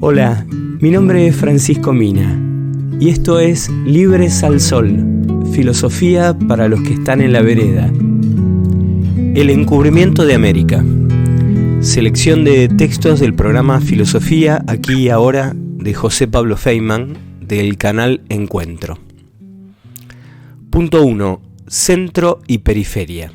Hola, mi nombre es Francisco Mina y esto es Libres al Sol, filosofía para los que están en la vereda. El encubrimiento de América. Selección de textos del programa Filosofía aquí y ahora de José Pablo Feynman del canal Encuentro. Punto 1. Centro y periferia.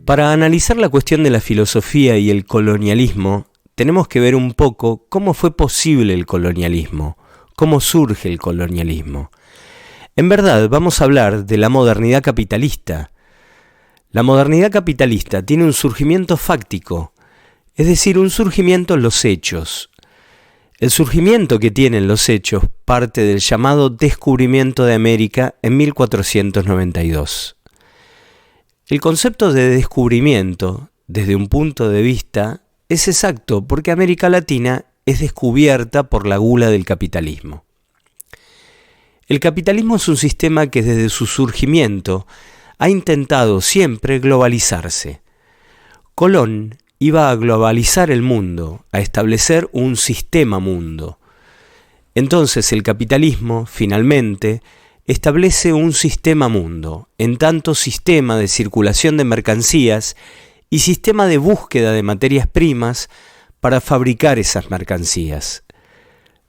Para analizar la cuestión de la filosofía y el colonialismo, tenemos que ver un poco cómo fue posible el colonialismo, cómo surge el colonialismo. En verdad, vamos a hablar de la modernidad capitalista. La modernidad capitalista tiene un surgimiento fáctico, es decir, un surgimiento en los hechos. El surgimiento que tienen los hechos parte del llamado descubrimiento de América en 1492. El concepto de descubrimiento, desde un punto de vista, es exacto porque América Latina es descubierta por la gula del capitalismo. El capitalismo es un sistema que desde su surgimiento ha intentado siempre globalizarse. Colón iba a globalizar el mundo, a establecer un sistema mundo. Entonces el capitalismo, finalmente, establece un sistema mundo, en tanto sistema de circulación de mercancías y sistema de búsqueda de materias primas para fabricar esas mercancías.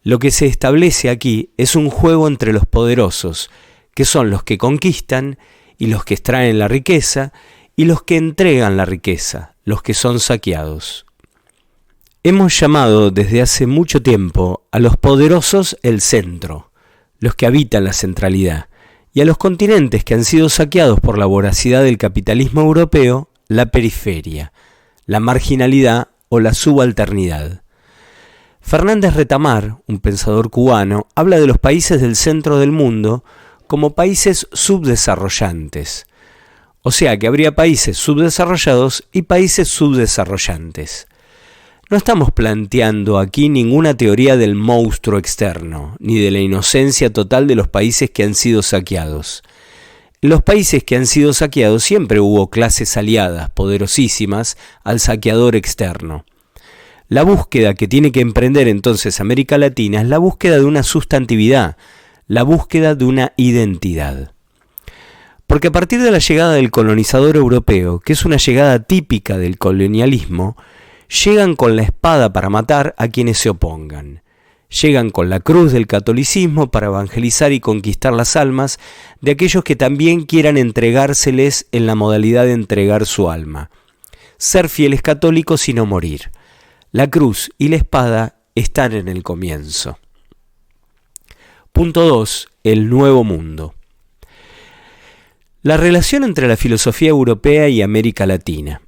Lo que se establece aquí es un juego entre los poderosos, que son los que conquistan y los que extraen la riqueza, y los que entregan la riqueza, los que son saqueados. Hemos llamado desde hace mucho tiempo a los poderosos el centro, los que habitan la centralidad, y a los continentes que han sido saqueados por la voracidad del capitalismo europeo, la periferia, la marginalidad o la subalternidad. Fernández Retamar, un pensador cubano, habla de los países del centro del mundo como países subdesarrollantes. O sea que habría países subdesarrollados y países subdesarrollantes. No estamos planteando aquí ninguna teoría del monstruo externo, ni de la inocencia total de los países que han sido saqueados. En los países que han sido saqueados siempre hubo clases aliadas, poderosísimas, al saqueador externo. La búsqueda que tiene que emprender entonces América Latina es la búsqueda de una sustantividad, la búsqueda de una identidad. Porque a partir de la llegada del colonizador europeo, que es una llegada típica del colonialismo, llegan con la espada para matar a quienes se opongan. Llegan con la cruz del catolicismo para evangelizar y conquistar las almas de aquellos que también quieran entregárseles en la modalidad de entregar su alma. Ser fieles católicos y no morir. La cruz y la espada están en el comienzo. Punto 2. El nuevo mundo. La relación entre la filosofía europea y América Latina.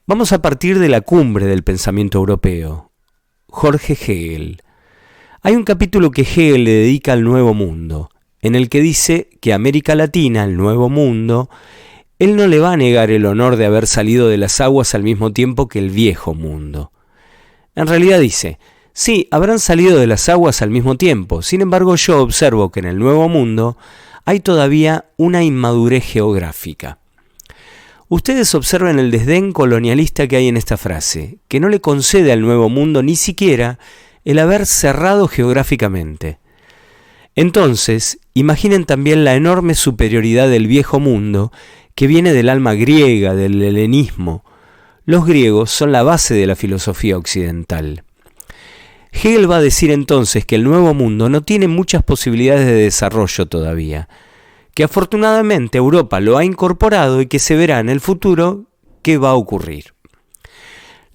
Vamos a partir de la cumbre del pensamiento europeo, Jorge Hegel. Hay un capítulo que Hegel le dedica al Nuevo Mundo, en el que dice que América Latina, el Nuevo Mundo, él no le va a negar el honor de haber salido de las aguas al mismo tiempo que el Viejo Mundo. En realidad dice, sí, habrán salido de las aguas al mismo tiempo, sin embargo yo observo que en el Nuevo Mundo hay todavía una inmadurez geográfica. Ustedes observen el desdén colonialista que hay en esta frase, que no le concede al Nuevo Mundo ni siquiera el haber cerrado geográficamente. Entonces, imaginen también la enorme superioridad del Viejo Mundo que viene del alma griega, del helenismo. Los griegos son la base de la filosofía occidental. Hegel va a decir entonces que el Nuevo Mundo no tiene muchas posibilidades de desarrollo todavía, que afortunadamente Europa lo ha incorporado y que se verá en el futuro qué va a ocurrir.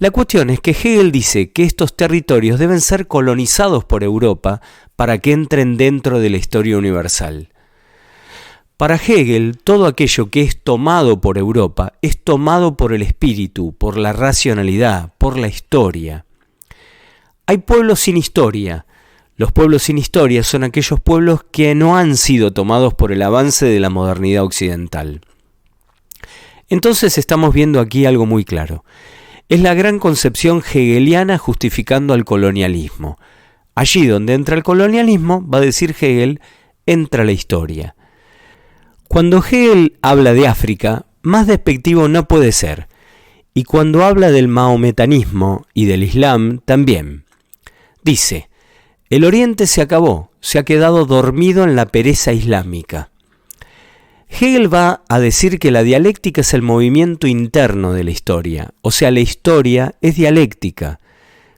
La cuestión es que Hegel dice que estos territorios deben ser colonizados por Europa para que entren dentro de la historia universal. Para Hegel, todo aquello que es tomado por Europa es tomado por el espíritu, por la racionalidad, por la historia. Hay pueblos sin historia. Los pueblos sin historia son aquellos pueblos que no han sido tomados por el avance de la modernidad occidental. Entonces estamos viendo aquí algo muy claro. Es la gran concepción hegeliana justificando al colonialismo. Allí donde entra el colonialismo, va a decir Hegel, entra la historia. Cuando Hegel habla de África, más despectivo no puede ser. Y cuando habla del mahometanismo y del Islam, también. Dice, el Oriente se acabó, se ha quedado dormido en la pereza islámica. Hegel va a decir que la dialéctica es el movimiento interno de la historia, o sea, la historia es dialéctica.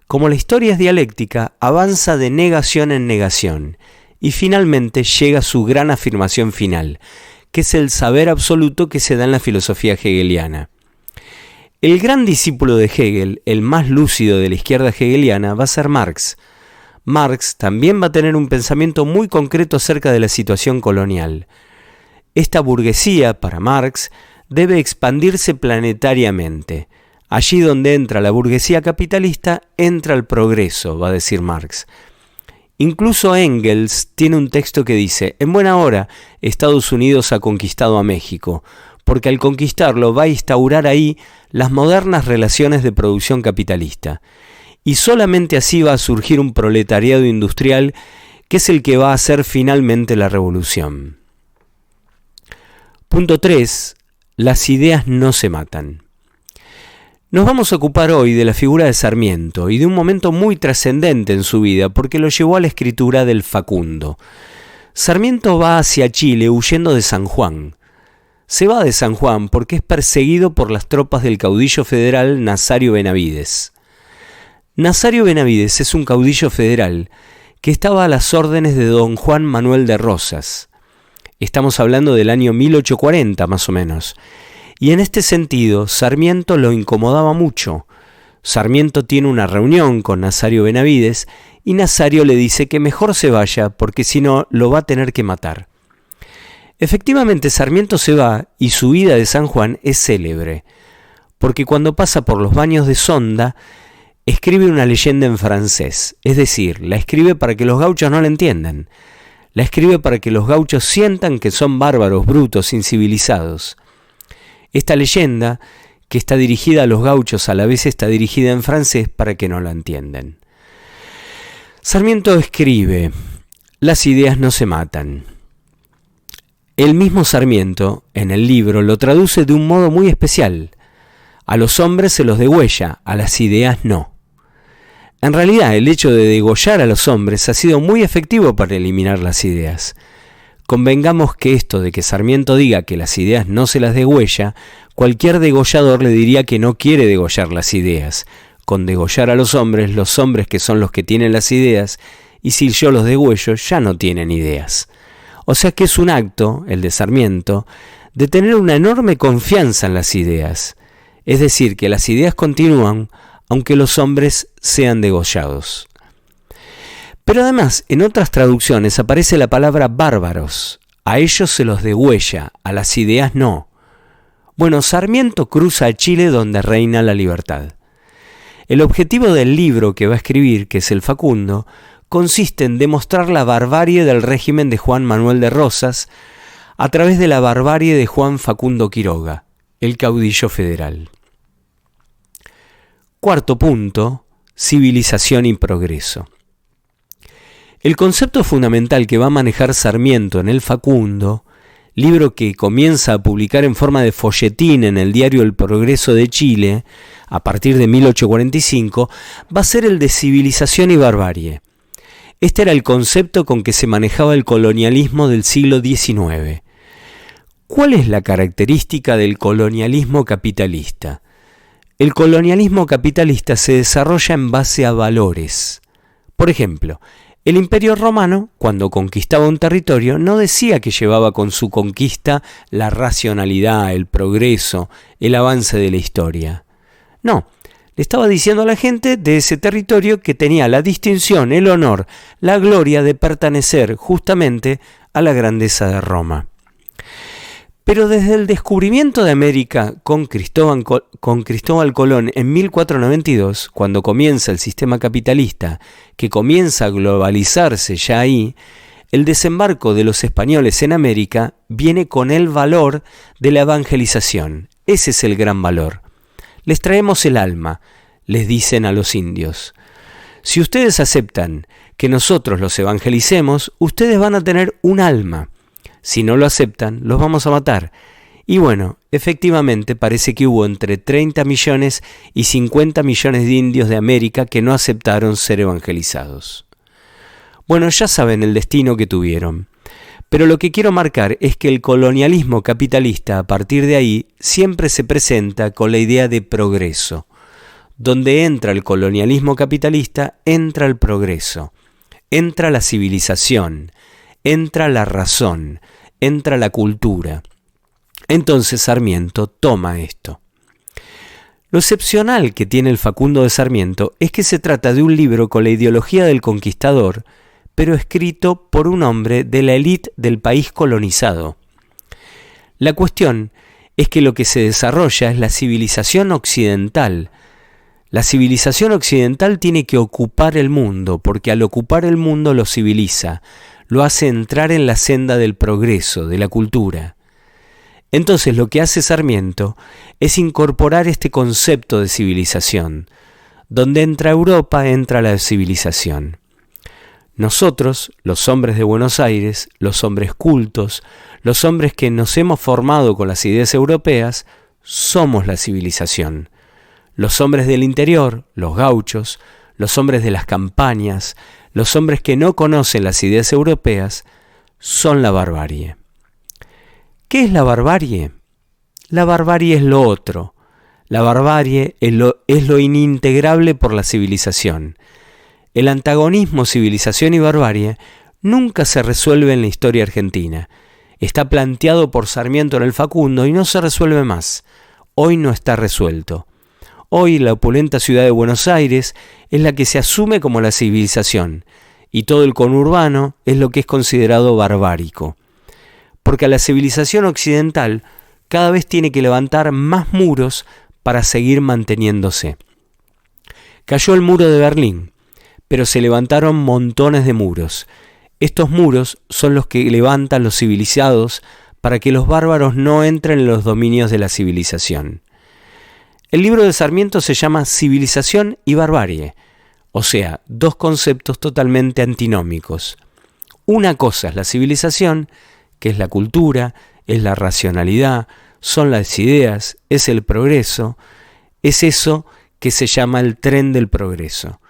Como la historia es dialéctica, avanza de negación en negación y finalmente llega a su gran afirmación final, que es el saber absoluto que se da en la filosofía hegeliana. El gran discípulo de Hegel, el más lúcido de la izquierda hegeliana, va a ser Marx. Marx también va a tener un pensamiento muy concreto acerca de la situación colonial. Esta burguesía, para Marx, debe expandirse planetariamente. Allí donde entra la burguesía capitalista, entra el progreso, va a decir Marx. Incluso Engels tiene un texto que dice, en buena hora Estados Unidos ha conquistado a México, porque al conquistarlo va a instaurar ahí las modernas relaciones de producción capitalista. Y solamente así va a surgir un proletariado industrial que es el que va a hacer finalmente la revolución. Punto 3. Las ideas no se matan. Nos vamos a ocupar hoy de la figura de Sarmiento y de un momento muy trascendente en su vida porque lo llevó a la escritura del Facundo. Sarmiento va hacia Chile huyendo de San Juan. Se va de San Juan porque es perseguido por las tropas del caudillo federal Nazario Benavides. Nazario Benavides es un caudillo federal que estaba a las órdenes de don Juan Manuel de Rosas. Estamos hablando del año 1840 más o menos. Y en este sentido, Sarmiento lo incomodaba mucho. Sarmiento tiene una reunión con Nazario Benavides y Nazario le dice que mejor se vaya porque si no lo va a tener que matar. Efectivamente, Sarmiento se va y su huida de San Juan es célebre, porque cuando pasa por los baños de Sonda, escribe una leyenda en francés, es decir, la escribe para que los gauchos no la entiendan. La escribe para que los gauchos sientan que son bárbaros, brutos, incivilizados. Esta leyenda, que está dirigida a los gauchos, a la vez está dirigida en francés para que no la entiendan. Sarmiento escribe, las ideas no se matan. El mismo Sarmiento, en el libro, lo traduce de un modo muy especial. A los hombres se los degüella, a las ideas no. En realidad, el hecho de degollar a los hombres ha sido muy efectivo para eliminar las ideas. Convengamos que esto de que Sarmiento diga que las ideas no se las degüella, cualquier degollador le diría que no quiere degollar las ideas. Con degollar a los hombres que son los que tienen las ideas, y si yo los degüello, ya no tienen ideas. O sea que es un acto, el de Sarmiento, de tener una enorme confianza en las ideas. Es decir, que las ideas continúan, aunque los hombres sean degollados. Pero además, en otras traducciones aparece la palabra bárbaros. A ellos se los degüella, a las ideas no. Bueno, Sarmiento cruza a Chile donde reina la libertad. El objetivo del libro que va a escribir, que es el Facundo, consiste en demostrar la barbarie del régimen de Juan Manuel de Rosas a través de la barbarie de Juan Facundo Quiroga, el caudillo federal. Cuarto punto, civilización y progreso. El concepto fundamental que va a manejar Sarmiento en el Facundo, libro que comienza a publicar en forma de folletín en el diario El Progreso de Chile, a partir de 1845, va a ser el de civilización y barbarie. Este era el concepto con que se manejaba el colonialismo del siglo XIX. ¿Cuál es la característica del colonialismo capitalista? El colonialismo capitalista se desarrolla en base a valores. Por ejemplo, el Imperio Romano, cuando conquistaba un territorio, no decía que llevaba con su conquista la racionalidad, el progreso, el avance de la historia. No, le estaba diciendo a la gente de ese territorio que tenía la distinción, el honor, la gloria de pertenecer justamente a la grandeza de Roma. Pero desde el descubrimiento de América con Cristóbal Colón en 1492, cuando comienza el sistema capitalista, que comienza a globalizarse ya ahí, el desembarco de los españoles en América viene con el valor de la evangelización. Ese es el gran valor. Les traemos el alma, les dicen a los indios. Si ustedes aceptan que nosotros los evangelicemos, ustedes van a tener un alma. Si no lo aceptan, los vamos a matar. Y bueno, efectivamente parece que hubo entre 30 millones y 50 millones de indios de América que no aceptaron ser evangelizados. Bueno, ya saben el destino que tuvieron. Pero lo que quiero marcar es que el colonialismo capitalista a partir de ahí siempre se presenta con la idea de progreso. Donde entra el colonialismo capitalista, entra el progreso, entra la civilización, entra la razón, entra la cultura. Entonces Sarmiento toma esto. Lo excepcional que tiene el Facundo de Sarmiento es que se trata de un libro con la ideología del conquistador, pero escrito por un hombre de la élite del país colonizado. La cuestión es que lo que se desarrolla es la civilización occidental. La civilización occidental tiene que ocupar el mundo, porque al ocupar el mundo lo civiliza, lo hace entrar en la senda del progreso, de la cultura. Entonces lo que hace Sarmiento es incorporar este concepto de civilización. Donde entra Europa, entra la civilización. Nosotros, los hombres de Buenos Aires, los hombres cultos, los hombres que nos hemos formado con las ideas europeas, somos la civilización. Los hombres del interior, los gauchos, los hombres de las campañas, los hombres que no conocen las ideas europeas, son la barbarie. ¿Qué es la barbarie? La barbarie es lo otro. La barbarie es lo inintegrable por la civilización. El antagonismo civilización y barbarie nunca se resuelve en la historia argentina. Está planteado por Sarmiento en el Facundo y no se resuelve más. Hoy no está resuelto. Hoy la opulenta ciudad de Buenos Aires es la que se asume como la civilización y todo el conurbano es lo que es considerado barbárico. Porque a la civilización occidental cada vez tiene que levantar más muros para seguir manteniéndose. Cayó el muro de Berlín, pero se levantaron montones de muros. Estos muros son los que levantan los civilizados para que los bárbaros no entren en los dominios de la civilización. El libro de Sarmiento se llama Civilización y Barbarie, o sea, dos conceptos totalmente antinómicos. Una cosa es la civilización, que es la cultura, es la racionalidad, son las ideas, es el progreso, es eso que se llama el tren del progreso.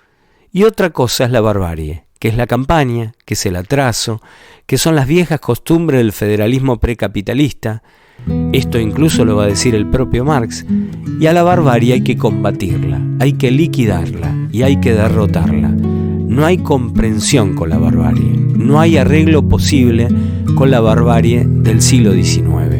Y otra cosa es la barbarie, que es la campaña, que es el atraso, que son las viejas costumbres del federalismo precapitalista. Esto incluso lo va a decir el propio Marx. Y a la barbarie hay que combatirla, hay que liquidarla y hay que derrotarla. No hay comprensión con la barbarie, no hay arreglo posible con la barbarie del siglo XIX.